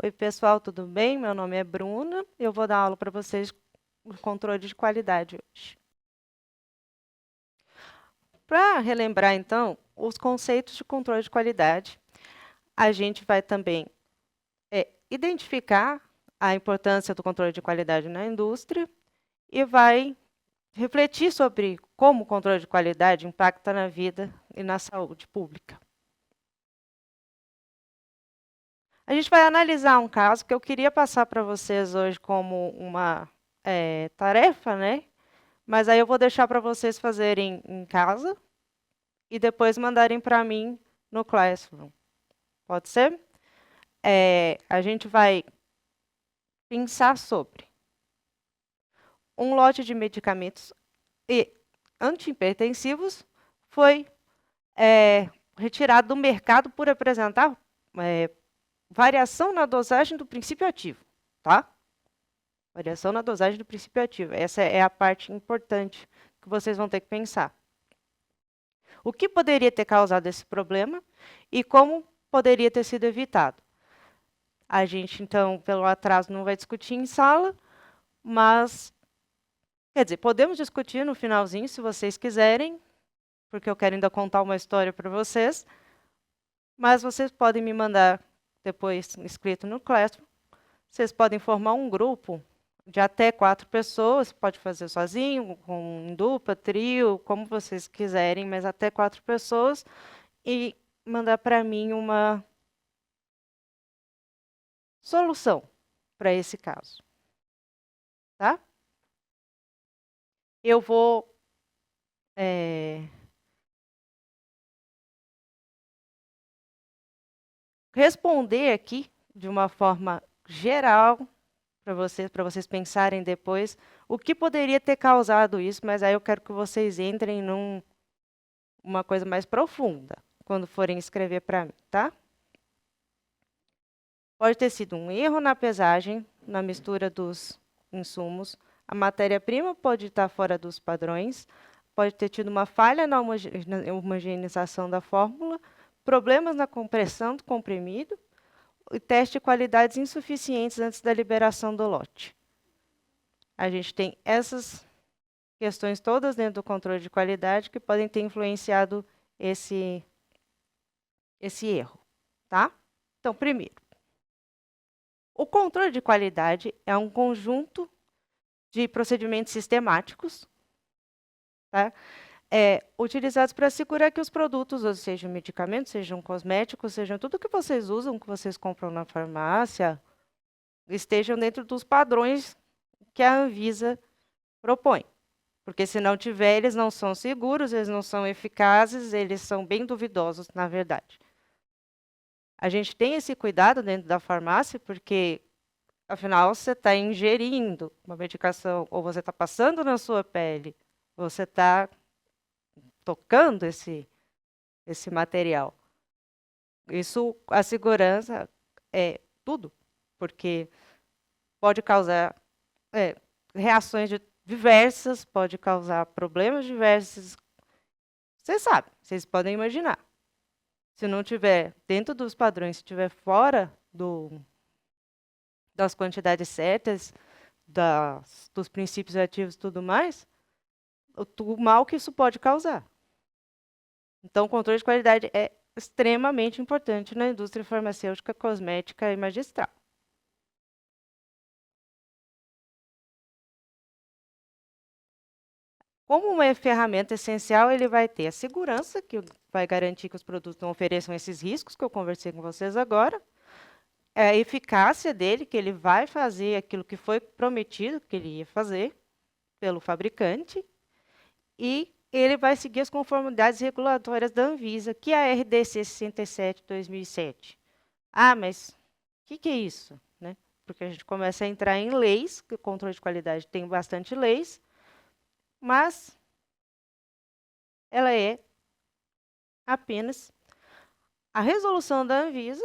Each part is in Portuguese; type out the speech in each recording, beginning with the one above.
Oi, pessoal, tudo bem? Meu nome é Bruna. Eu vou dar aula para vocês do controle de qualidade hoje. Para relembrar, então, os conceitos de controle de qualidade, a gente vai também identificar a importância do controle de qualidade na indústria e vai refletir sobre como o controle de qualidade impacta na vida e na saúde pública. A gente vai analisar um caso que eu queria passar para vocês hoje como uma tarefa, né? Mas aí eu vou deixar para vocês fazerem em casa e depois mandarem para mim no Classroom. Pode ser? A gente vai pensar sobre um lote de medicamentos antihipertensivos foi retirado do mercado por apresentar variação na dosagem do princípio ativo, tá? Variação na dosagem do princípio ativo. Essa é a parte importante que vocês vão ter que pensar. O que poderia ter causado esse problema e como poderia ter sido evitado. A gente, então, pelo atraso, não vai discutir em sala, mas, quer dizer, podemos discutir no finalzinho, se vocês quiserem, porque eu quero ainda contar uma história para vocês, mas vocês podem me mandar depois escrito no Classroom. Vocês podem formar um grupo de até 4 pessoas, pode fazer sozinho, com dupla, trio, como vocês quiserem, mas até 4 pessoas, e mandar para mim uma solução para esse caso. Tá? Eu vou responder aqui de uma forma geral para vocês pensarem depois o que poderia ter causado isso, mas aí eu quero que vocês entrem numa coisa mais profunda quando forem escrever para mim, tá? Pode ter sido um erro na pesagem, na mistura dos insumos, a matéria-prima pode estar fora dos padrões, pode ter tido uma falha na homogeneização da fórmula, problemas na compressão do comprimido e teste de qualidades insuficientes antes da liberação do lote. A gente tem essas questões todas dentro do controle de qualidade que podem ter influenciado esse erro, tá? Então, primeiro, o controle de qualidade é um conjunto de procedimentos sistemáticos, tá? Utilizados para assegurar que os produtos, ou sejam medicamentos, sejam cosméticos, sejam tudo que vocês usam, que vocês compram na farmácia, estejam dentro dos padrões que a Anvisa propõe. Porque se não tiver, eles não são seguros, eles não são eficazes, eles são bem duvidosos, na verdade. A gente tem esse cuidado dentro da farmácia, porque, afinal, você está ingerindo uma medicação, ou você está passando na sua pele, você está tocando esse material. Isso, a segurança é tudo, porque pode causar reações diversas, pode causar problemas diversos. Vocês sabem, vocês podem imaginar. Se não tiver dentro dos padrões, se estiver fora das quantidades certas, dos princípios ativos e tudo mais, o mal que isso pode causar. Então, o controle de qualidade é extremamente importante na indústria farmacêutica, cosmética e magistral. Como uma ferramenta essencial, ele vai ter a segurança, que vai garantir que os produtos não ofereçam esses riscos que eu conversei com vocês agora, a eficácia dele, que ele vai fazer aquilo que foi prometido que ele ia fazer pelo fabricante, e ele vai seguir as conformidades regulatórias da Anvisa, que é a RDC 67/2007. Ah, mas o que é isso? Né? Porque a gente começa a entrar em leis, que o controle de qualidade tem bastante leis, mas ela é apenas a resolução da Anvisa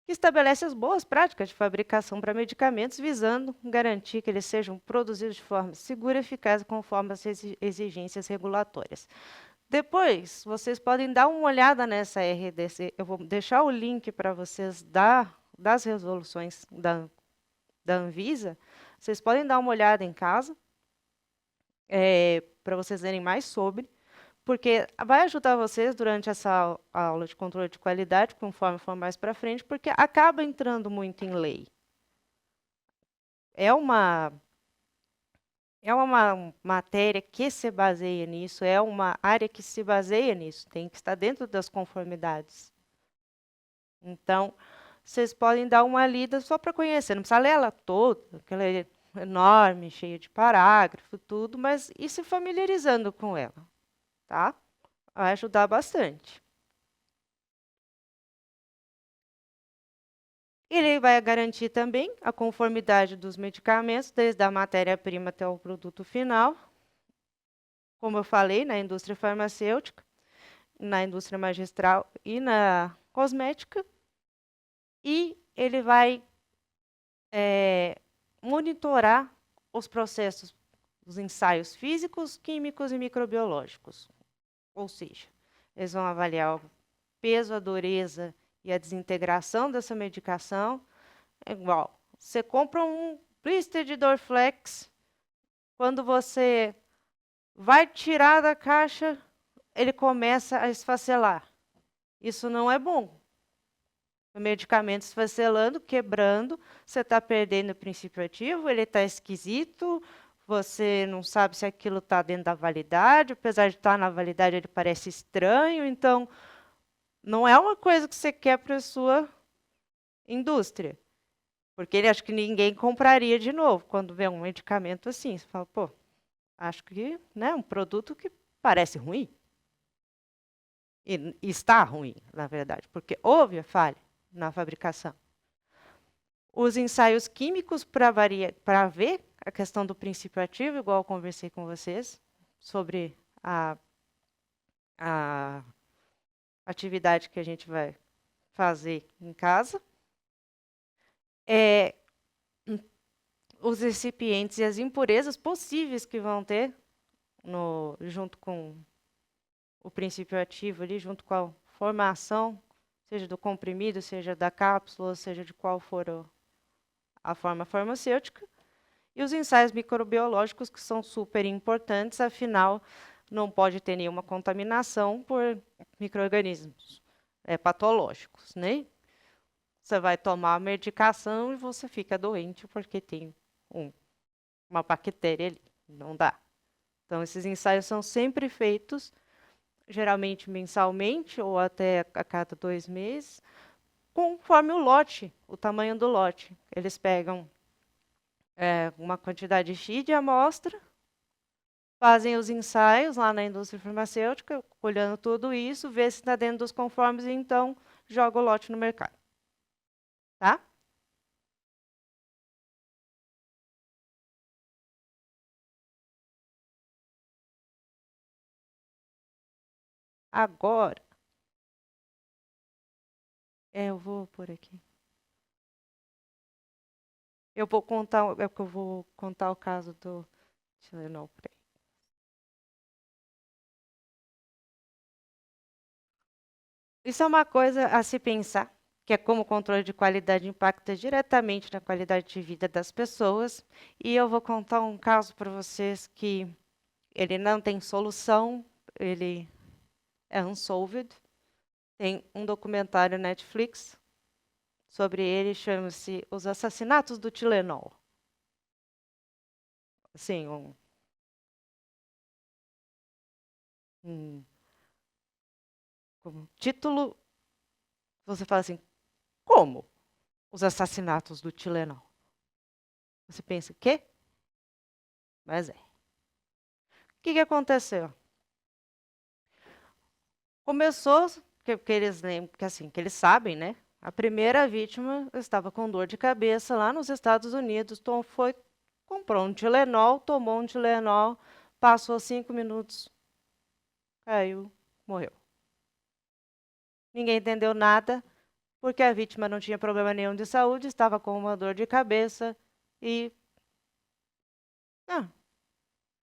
que estabelece as boas práticas de fabricação para medicamentos, visando garantir que eles sejam produzidos de forma segura e eficaz conforme as exigências regulatórias. Depois, vocês podem dar uma olhada nessa RDC. Eu vou deixar o link para vocês das resoluções da Anvisa, vocês podem dar uma olhada em casa, para vocês verem mais sobre, porque vai ajudar vocês durante essa aula de controle de qualidade, conforme for mais para frente, porque acaba entrando muito em lei. É uma matéria que se baseia nisso, é uma área que se baseia nisso, tem que estar dentro das conformidades. Então, vocês podem dar uma lida só para conhecer, não precisa ler ela toda, aquela é enorme, cheia de parágrafo, tudo, mas ir se familiarizando com ela, tá? Vai ajudar bastante. Ele vai garantir também a conformidade dos medicamentos, desde a matéria-prima até o produto final. Como eu falei, na indústria farmacêutica, na indústria magistral e na cosmética. E ele vai monitorar os processos, os ensaios físicos, químicos e microbiológicos. Ou seja, eles vão avaliar o peso, a dureza e a desintegração dessa medicação. É igual, você compra um blister de Dorflex, quando você vai tirar da caixa, ele começa a esfacelar. Isso não é bom. O medicamento esfacelando, quebrando, você está perdendo o princípio ativo, ele está esquisito, você não sabe se aquilo está dentro da validade, apesar de estar na validade, ele parece estranho, então não é uma coisa que você quer para a sua indústria. Porque ele acha que ninguém compraria de novo quando vê um medicamento assim. Você fala, pô, acho que é um produto que parece ruim. E está ruim, na verdade, porque houve a falha na fabricação. Os ensaios químicos para ver a questão do princípio ativo, igual eu conversei com vocês, sobre a atividade que a gente vai fazer em casa. Os recipientes e as impurezas possíveis que vão ter junto com o princípio ativo ali, junto com a formação, seja do comprimido, seja da cápsula, seja de qual for a forma farmacêutica, e os ensaios microbiológicos, que são super importantes, afinal, não pode ter nenhuma contaminação por micro-organismos patológicos, né? Você vai tomar a medicação e você fica doente porque tem uma bactéria ali, não dá. Então, esses ensaios são sempre feitos, geralmente mensalmente ou até a cada 2 meses, conforme o lote, o tamanho do lote. Eles pegam uma quantidade X de amostra, fazem os ensaios lá na indústria farmacêutica, olhando tudo isso, vê se está dentro dos conformes e então joga o lote no mercado. Tá? Agora, eu vou por aqui. Eu vou contar o caso do Tilenol. Isso é uma coisa a se pensar, que é como o controle de qualidade impacta diretamente na qualidade de vida das pessoas. E eu vou contar um caso para vocês que ele não tem solução, ele é unsolved. Tem um documentário Netflix sobre ele, chama-se Os Assassinatos do Tilenol. Assim, como título, você fala assim, como os assassinatos do Tilenol? Você pensa, o quê? Mas é. O que aconteceu? Começou, que eles lembram, que eles sabem, né? A primeira vítima estava com dor de cabeça lá nos Estados Unidos, então comprou um Tilenol, tomou um Tilenol, passou 5 minutos, caiu, morreu. Ninguém entendeu nada, porque a vítima não tinha problema nenhum de saúde, estava com uma dor de cabeça e...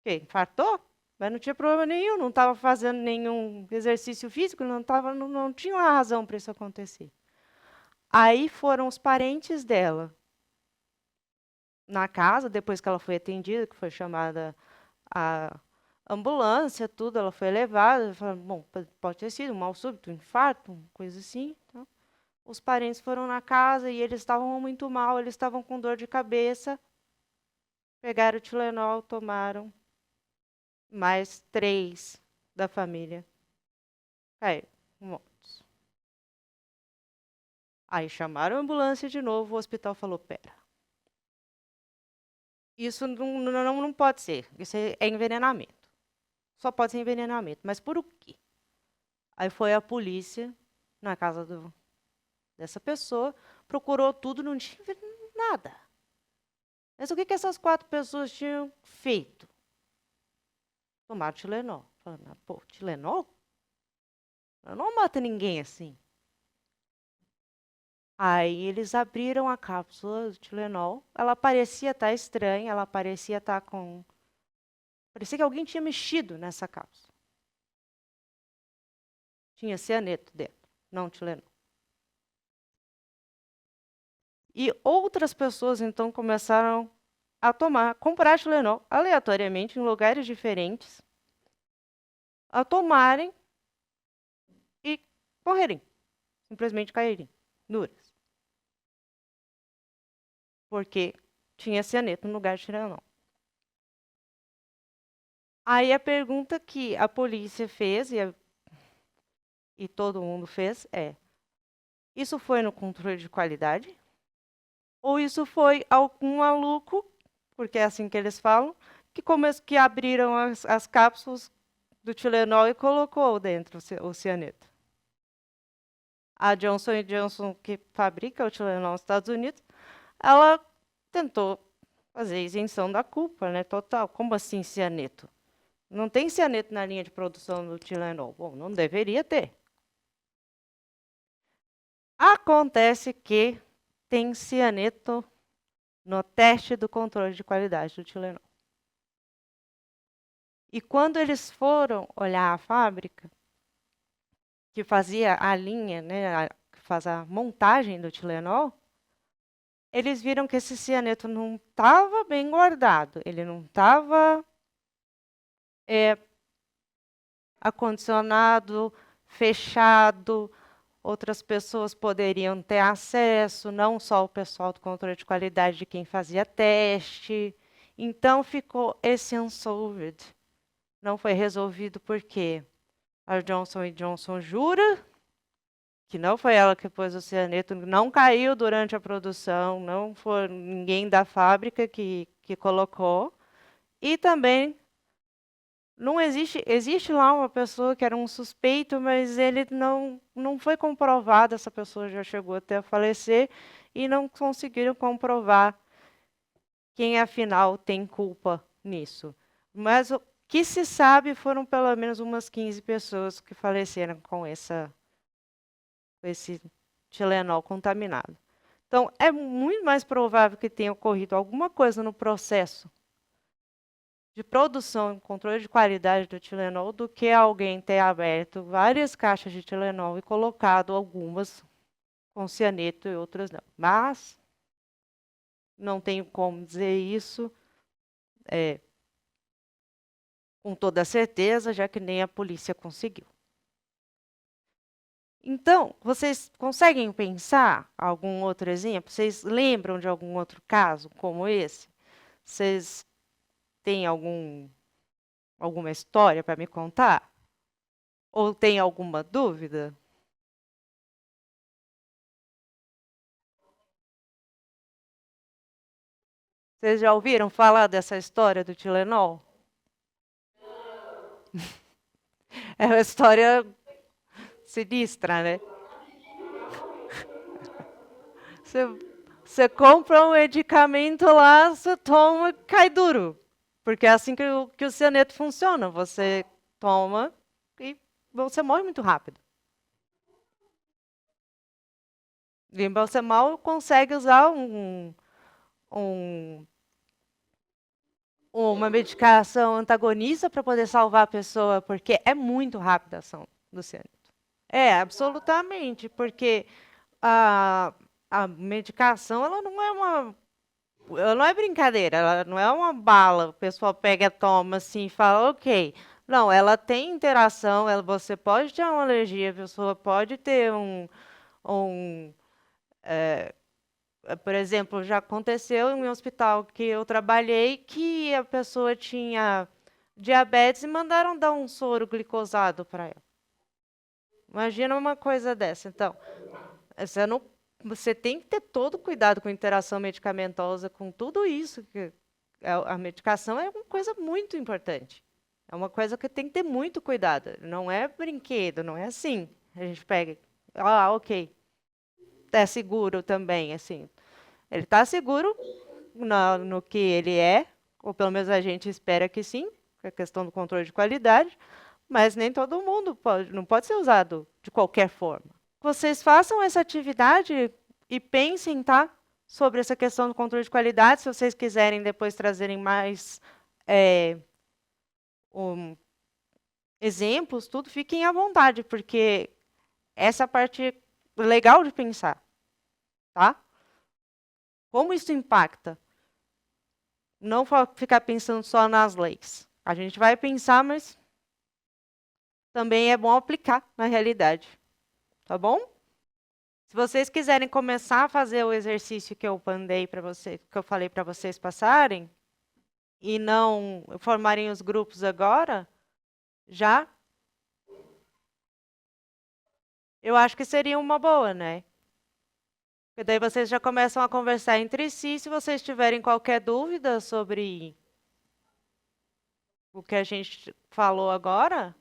infartou? Mas não tinha problema nenhum, não estava fazendo nenhum exercício físico, não tinha uma razão para isso acontecer. Aí foram os parentes dela na casa, depois que ela foi atendida, que foi chamada a ambulância, tudo, ela foi levada, falaram, bom, pode ter sido um mal súbito, um infarto, uma coisa assim. Então, os parentes foram na casa e eles estavam muito mal, eles estavam com dor de cabeça, pegaram o Tilenol, tomaram, mais 3 da família caíram mortos. Aí chamaram a ambulância de novo, o hospital falou, pera, isso não pode ser, isso é envenenamento. Só pode ser envenenamento, mas por o quê? Aí foi a polícia na casa dessa pessoa, procurou tudo, não tinha nada. Mas o que essas 4 pessoas tinham feito? Tomaram Tilenol. Falaram, pô, Tilenol? Não mata ninguém assim. Aí eles abriram a cápsula do Tilenol. Ela parecia estar estranha, ela parecia estar com... Parecia que alguém tinha mexido nessa cápsula. Tinha cianeto dentro, não Tilenol. E outras pessoas, então, começaram a comprar Tilenol aleatoriamente em lugares diferentes, a tomarem e morrerem. Simplesmente caírem, duras. Porque tinha cianeto no lugar de Tilenol. Aí a pergunta que a polícia fez e todo mundo fez é: isso foi no controle de qualidade? Ou isso foi algum maluco, porque é assim que eles falam, que abriram as cápsulas do Tilenol e colocou dentro o cianeto? A Johnson Johnson, que fabrica o Tilenol nos Estados Unidos, ela tentou fazer isenção da culpa, né? Total. Como assim cianeto? Não tem cianeto na linha de produção do Tilenol. Bom, não deveria ter. Acontece que tem cianeto no teste do controle de qualidade do Tilenol. E quando eles foram olhar a fábrica, que fazia a linha, né, que faz a montagem do Tilenol, eles viram que esse cianeto não estava bem guardado, ele não estava acondicionado, fechado, outras pessoas poderiam ter acesso, não só o pessoal do controle de qualidade de quem fazia teste. Então ficou esse unsolved. Não foi resolvido porque a Johnson Johnson jura que não foi ela que pôs o cianeto, não caiu durante a produção, não foi ninguém da fábrica que colocou. E também não existe lá uma pessoa que era um suspeito, mas ele não foi comprovado, essa pessoa já chegou até a falecer, e não conseguiram comprovar quem afinal tem culpa nisso. Mas o que se sabe foram pelo menos umas 15 pessoas que faleceram com esse Tilenol contaminado. Então, é muito mais provável que tenha ocorrido alguma coisa no processo de produção e controle de qualidade do Tilenol do que alguém ter aberto várias caixas de Tilenol e colocado algumas com cianeto e outras não. Mas não tenho como dizer isso com toda certeza, já que nem a polícia conseguiu. Então, vocês conseguem pensar algum outro exemplo? Vocês lembram de algum outro caso como esse? Vocês têm alguma história para me contar? Ou tem alguma dúvida? Vocês já ouviram falar dessa história do Tilenol? É uma história sinistra, né? Você compra um medicamento lá, você toma e cai duro. Porque é assim que o cianeto funciona. Você toma e você morre muito rápido. E você mal consegue usar uma medicação antagonista para poder salvar a pessoa, porque é muito rápida a ação do cianeto. É, absolutamente, porque a medicação, ela não é brincadeira, ela não é uma bala, o pessoal pega, toma assim e fala, ok. Não, ela tem interação, você pode ter uma alergia, a pessoa pode ter um por exemplo, já aconteceu em um hospital que eu trabalhei que a pessoa tinha diabetes e mandaram dar um soro glicosado para ela. Imagina uma coisa dessa. Então, você não, você tem que ter todo cuidado com interação medicamentosa, com tudo isso. A medicação é uma coisa muito importante. É uma coisa que tem que ter muito cuidado. Não é brinquedo, não é assim. A gente pega, ok, é seguro também, assim. Ele está seguro no que ele é, ou pelo menos a gente espera que sim, é questão do controle de qualidade, mas nem todo mundo não pode ser usado de qualquer forma. Vocês façam essa atividade e pensem, tá? Sobre essa questão do controle de qualidade. Se vocês quiserem depois trazerem mais exemplos, tudo, fiquem à vontade, porque essa parte é legal de pensar, tá? Como isso impacta? Não ficar pensando só nas leis. A gente vai pensar, mas também é bom aplicar na realidade. Tá bom? Se vocês quiserem começar a fazer o exercício que eu mandei para vocês, que eu falei para vocês passarem, e não formarem os grupos agora, já, eu acho que seria uma boa, né? Porque daí vocês já começam a conversar entre si. Se vocês tiverem qualquer dúvida sobre o que a gente falou agora,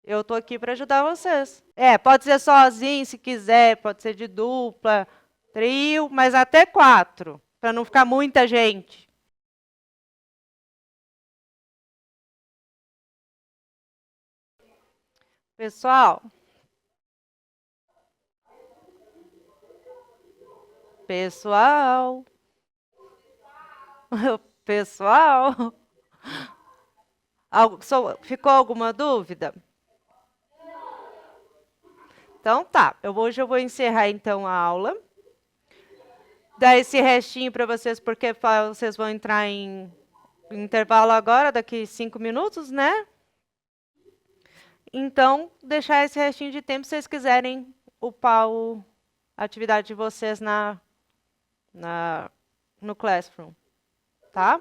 eu tô aqui para ajudar vocês. Pode ser sozinho se quiser, pode ser de dupla, trio, mas até 4, para não ficar muita gente. Pessoal, pessoal, pessoal, ficou alguma dúvida? Então tá, hoje eu vou encerrar então a aula. Dar esse restinho para vocês, porque vocês vão entrar em intervalo agora, daqui 5 minutos, né? Então, deixar esse restinho de tempo se vocês quiserem upar a atividade de vocês no Classroom, tá?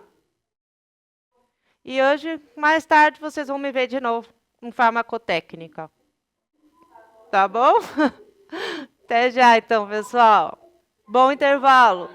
E hoje, mais tarde, vocês vão me ver de novo em farmacotécnica. Tá bom? Até já, então, pessoal. Bom intervalo.